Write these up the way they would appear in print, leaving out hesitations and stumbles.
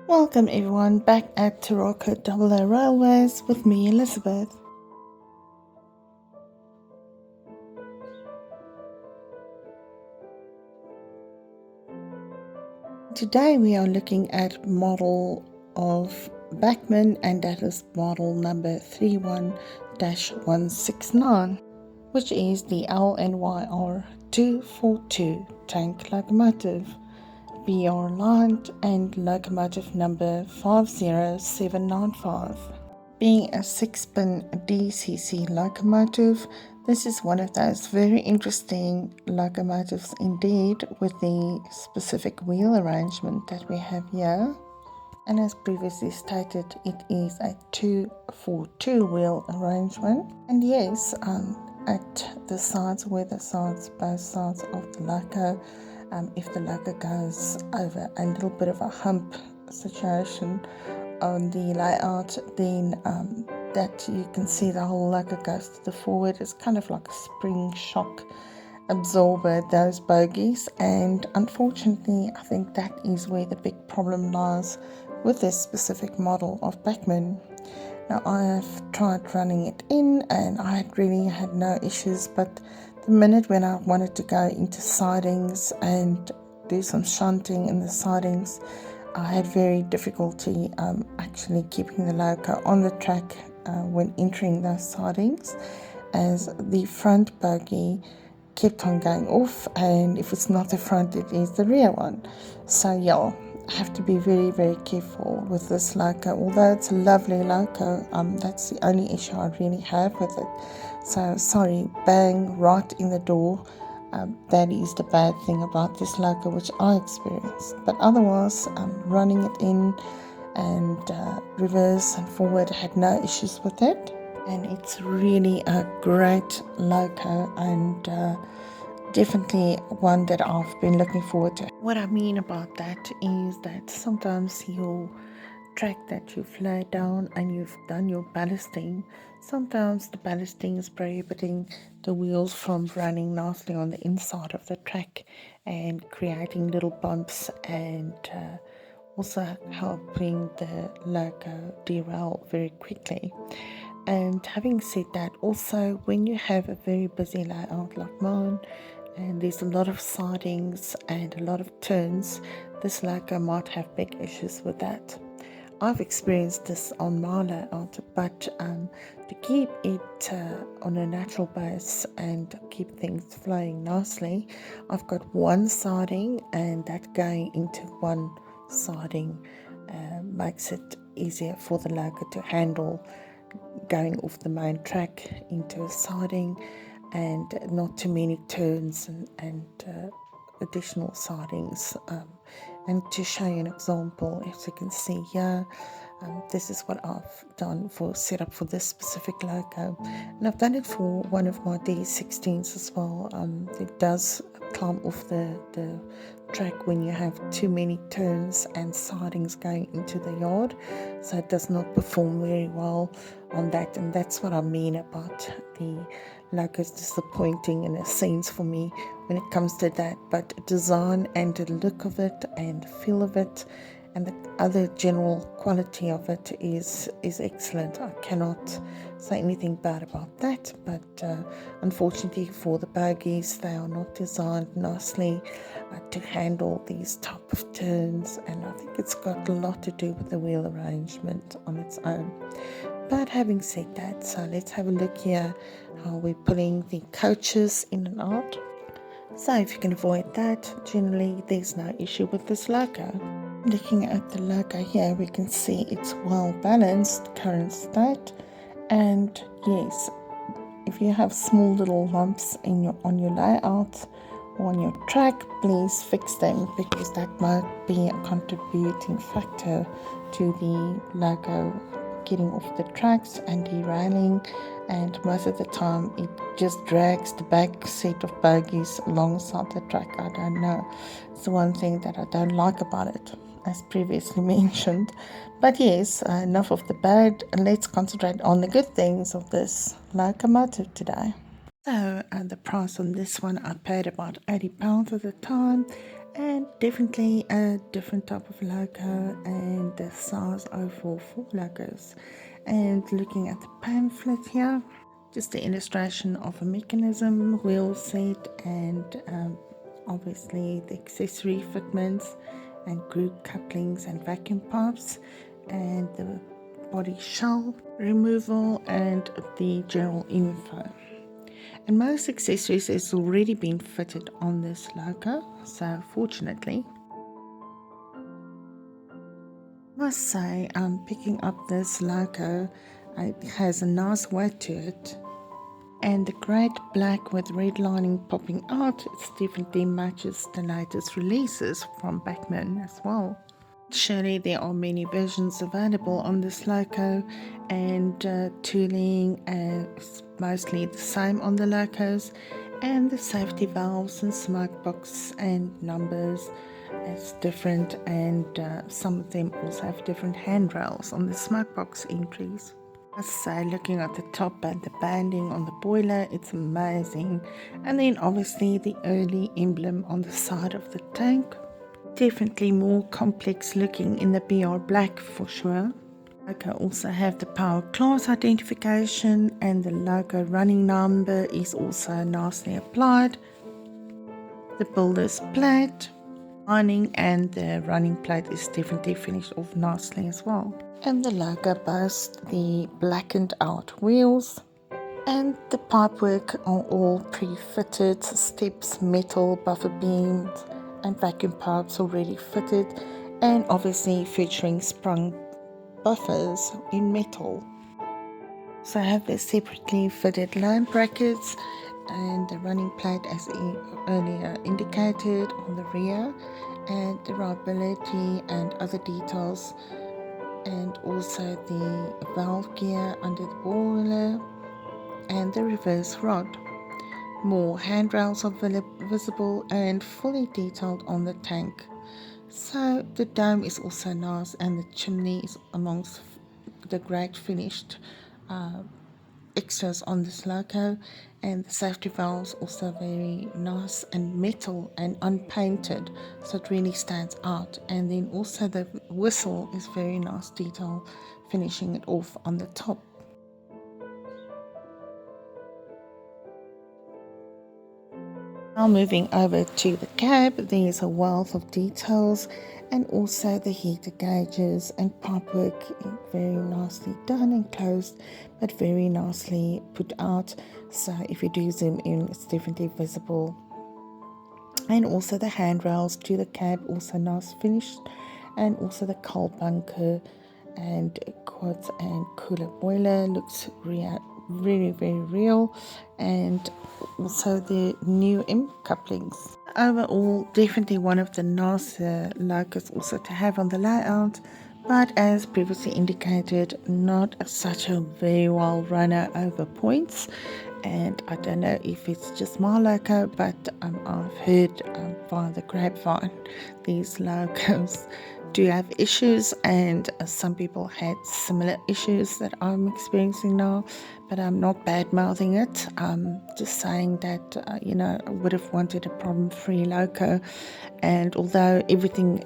Welcome everyone back at Taroko AA Railways with me, Elizabeth. Today we are looking at model of Bachmann, and that is model number 31-169, which is the LNYR 242 tank locomotive. BR line and locomotive number 50795. Being a 6-pin DCC locomotive, this is one of those very interesting locomotives indeed, with the specific wheel arrangement that we have here. And as previously stated, it is a 242 wheel arrangement. And yes, at the sides, both sides of the loco, if the loco goes over a little bit of a hump situation on the layout, then that you can see the whole loco goes to the forward. It's kind of like a spring shock absorber, those bogies, and unfortunately I think that is where the big problem lies with this specific model of Bachmann. Now I have tried running it in and I really had no issues, but the minute when I wanted to go into sidings and do some shunting in the sidings, I had very difficulty actually keeping the loco on the track when entering those sidings, as the front bogie kept on going off, and if it's not the front, it is the rear one. So yeah, I have to be very, very careful with this loco. Although it's a lovely loco, that's the only issue I really have with it. So sorry, bang right in the door. That is the bad thing about this loco, which I experienced. But otherwise, running it in and reverse and forward, I had no issues with it. And it's really a great loco, and definitely one that I've been looking forward to. What I mean about that is that sometimes your track that you've laid down and you've done your ballasting, sometimes the ballasting is prohibiting the wheels from running nicely on the inside of the track and creating little bumps, and also helping the loco derail very quickly. And having said that, also when you have a very busy layout like mine, and there's a lot of sidings and a lot of turns, this loco might have big issues with that. I've experienced this on my layout, but to keep it on a natural base and keep things flowing nicely, I've got one siding, and that going into one siding makes it easier for the loco to handle going off the main track into a siding, and not too many turns and additional sidings. And to show you an example, as you can see here, this is what I've done for setup for this specific loco, and I've done it for one of my D16s as well. It does climb off the track when you have too many turns and sidings going into the yard, so it does not perform very well on that. And that's what I mean about the loco is disappointing in a sense for me when it comes to that. But design and the look of it and feel of it and the other general quality of it is excellent. I cannot say anything bad about that, but unfortunately for the bogies, they are not designed nicely to handle these type of turns, and I think it's got a lot to do with the wheel arrangement on its own. But having said that, so let's have a look here how we're pulling the coaches in and out. So if you can avoid that, generally there's no issue with this loco. Looking at the loco here, we can see it's well balanced current state, and yes, if you have small little lumps on your layout or on your track, please fix them, because that might be a contributing factor to the loco getting off the tracks and derailing, and most of the time it just drags the back set of bogies alongside the track. I don't know, it's the one thing that I don't like about it, as previously mentioned. But yes, enough of the bad, and let's concentrate on the good things of this locomotive today. So the price on this one, I paid about £80 at the time, and definitely a different type of loco and the size overall for locos. And looking at the pamphlet here, just the illustration of a mechanism, wheel set, and obviously the accessory fitments and group couplings and vacuum pipes, and the body shell removal and the general info. And most accessories has already been fitted on this loco, so fortunately, I must say I'm picking up this loco. It has a nice weight to it, and the great black with red lining popping out, it definitely matches the latest releases from Bachmann as well. Surely there are many versions available on this loco, and tooling is mostly the same on the locos, and the safety valves and smoke box and numbers is different, and some of them also have different handrails on the smoke box entries. I must say, looking at the top and the banding on the boiler, it's amazing. And then obviously the early emblem on the side of the tank. Definitely more complex looking in the BR Black for sure. Loco also have the power class identification, and the loco running number is also nicely applied. The builder's plate, lining, and the running plate is definitely finished off nicely as well. And the loco boasts the blackened out wheels, and the pipework are all pre-fitted, steps, metal, buffer beams, and vacuum pipes already fitted, and obviously featuring sprung buffers in metal. So I have the separately fitted line brackets and the running plate as earlier indicated on the rear, and the reliability and other details, and also the valve gear under the boiler and the reverse rod. More handrails are visible and fully detailed on the tank. So the dome is also nice, and the chimney is amongst the great finished extras on this loco, and the safety valves also very nice and metal and unpainted, so it really stands out. And then also the whistle is very nice detail, finishing it off on the top. Now moving over to the cab, there's a wealth of details, and also the heater gauges and pipework very nicely done and closed, but very nicely put out, so if you do zoom in, it's definitely visible. And also the handrails to the cab, also nice finished, and also the coal bunker and quads and cooler boiler looks very real, and also the new M couplings. Overall, definitely one of the nicer locos also to have on the layout, but as previously indicated, not such a very well runner over points. And I don't know if it's just my loco, but I've heard via the grapevine these locos do have issues, and some people had similar issues that I'm experiencing now, but I'm not bad mouthing it. I'm just saying that I would have wanted a problem-free loco, and although everything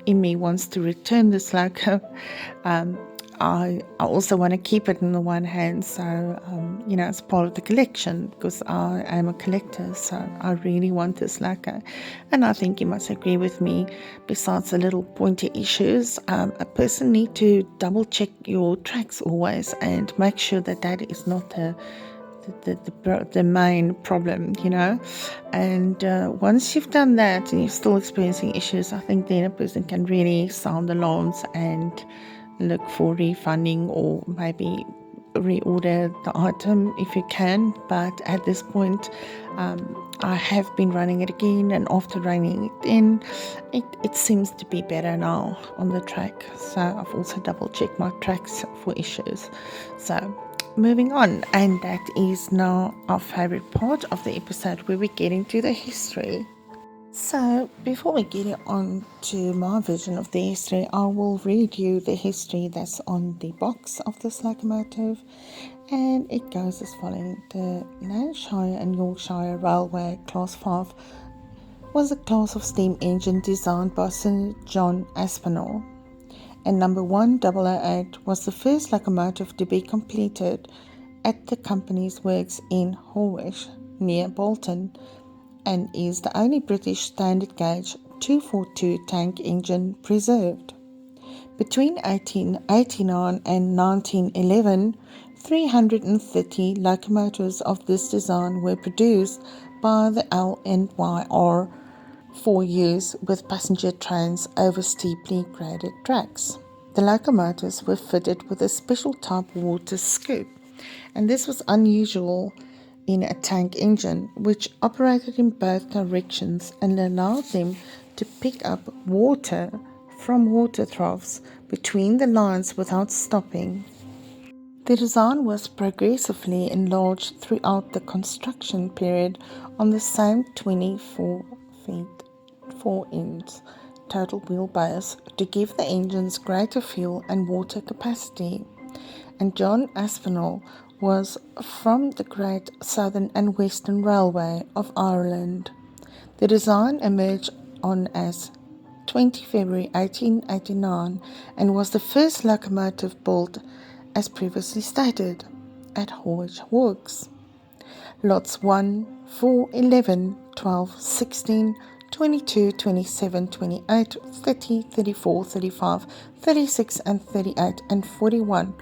in me wants to return this loco, I also want to keep it in the one hand, so it's part of the collection, because I am a collector, so I really want this loco. And I think you must agree with me, besides the little pointy issues, a person need to double check your tracks always and make sure that that is not the main problem, and once you've done that and you're still experiencing issues, I think then a person can really sound alarms and look for refunding, or maybe reorder the item if you can. But at this point, I have been running it again, and after running it in, it seems to be better now on the track. So I've also double checked my tracks for issues. So moving on, and that is now our favorite part of the episode, where we get into the history. So before we get on to my version of the history, I will read you the history that's on the box of this locomotive. And it goes as following. The Lancashire and Yorkshire Railway Class 5 was a class of steam engine designed by Sir John Aspinall, and number 1008 was the first locomotive to be completed at the company's works in Horwich, near Bolton, and is the only British standard gauge 242 tank engine preserved. Between 1889 and 1911, 330 locomotives of this design were produced by the LNYR for use with passenger trains over steeply graded tracks. The locomotives were fitted with a special type water scoop, and this was unusual in a tank engine, which operated in both directions and allowed them to pick up water from water troughs between the lines without stopping. The design was progressively enlarged throughout the construction period on the same 24 feet 4-inch total wheelbase to give the engines greater fuel and water capacity. And John Aspinall was from the Great Southern and Western Railway of Ireland. The design emerged on as 20 February 1889 and was the first locomotive built, as previously stated, at Horwich Works. Lots 1, 4, 11, 12, 16, 22, 27, 28, 30, 34, 35, 36 and 38 and 41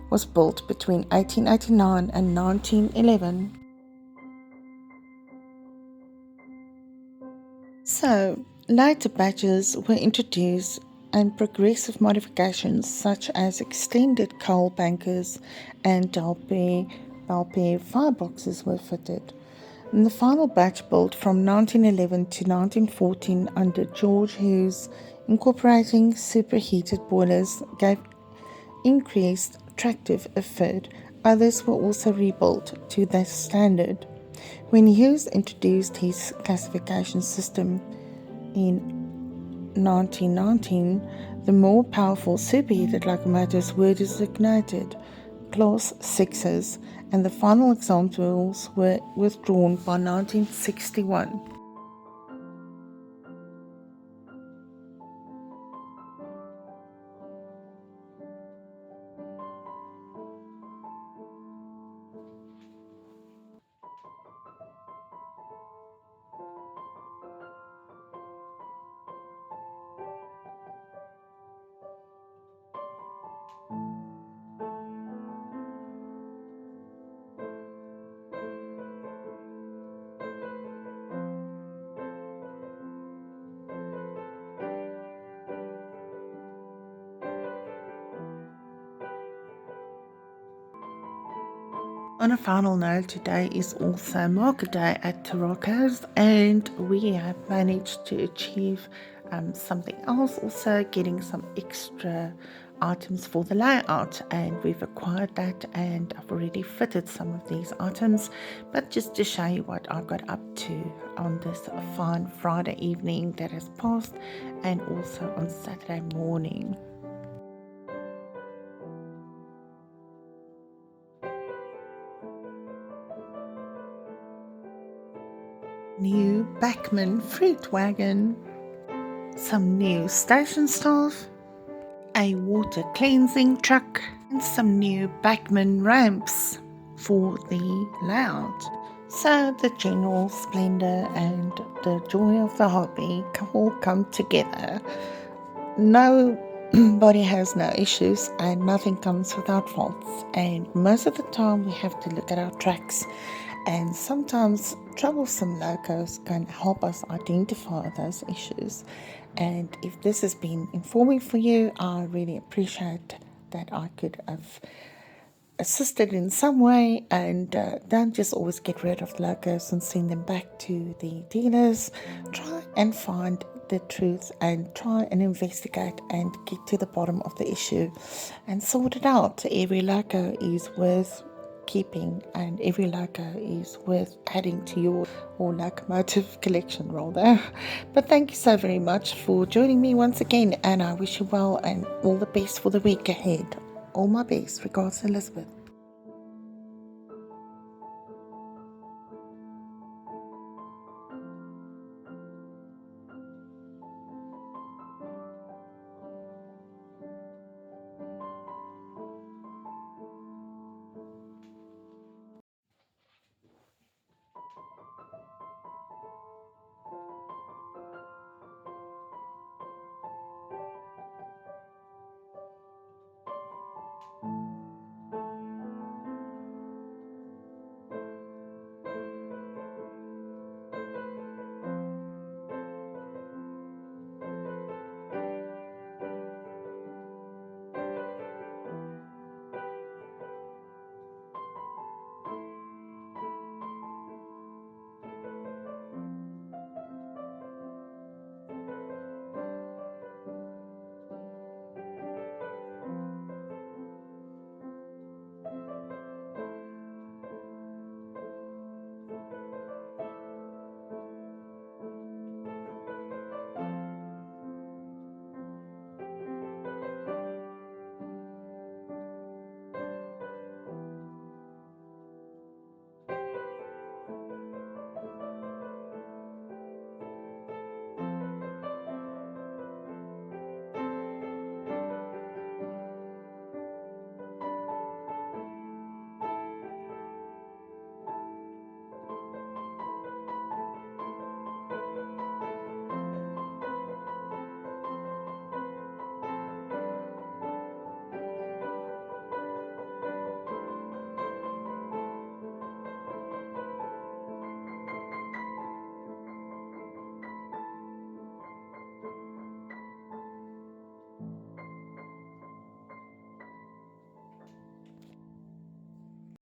was built between 1889 and 1911. So, later batches were introduced and progressive modifications such as extended coal bankers and Dalpe fireboxes were fitted. And the final batch built from 1911 to 1914 under George Hughes, incorporating superheated boilers, gave increased tractive effort. Others were also rebuilt to that standard. When Hughes introduced his classification system in 1919, the more powerful superheated locomotives were designated Class 6s, and the final examples were withdrawn by 1961. On a final note, today is also Market Day at Taraka's, and we have managed to achieve something else, also getting some extra items for the layout, and we've acquired that, and I've already fitted some of these items, but just to show you what I got up to on this fine Friday evening that has passed, and also on Saturday morning. New Bachmann fruit wagon, some new station staff, a water cleansing truck, and some new Bachmann ramps for the layout. So the general splendour and the joy of the hobby all come together. Nobody has no issues and nothing comes without faults, and most of the time we have to look at our tracks, and sometimes troublesome locos can help us identify those issues. And if this has been informing for you, I really appreciate that I could have assisted in some way, and don't just always get rid of the locos and send them back to the dealers. Try and find the truth and try and investigate and get to the bottom of the issue and sort it out. Every loco is worth keeping, and every loco is worth adding to your locomotive collection rather. But thank you so very much for joining me once again, and I wish you well and all the best for the week ahead. All my best. Regards, Elizabeth.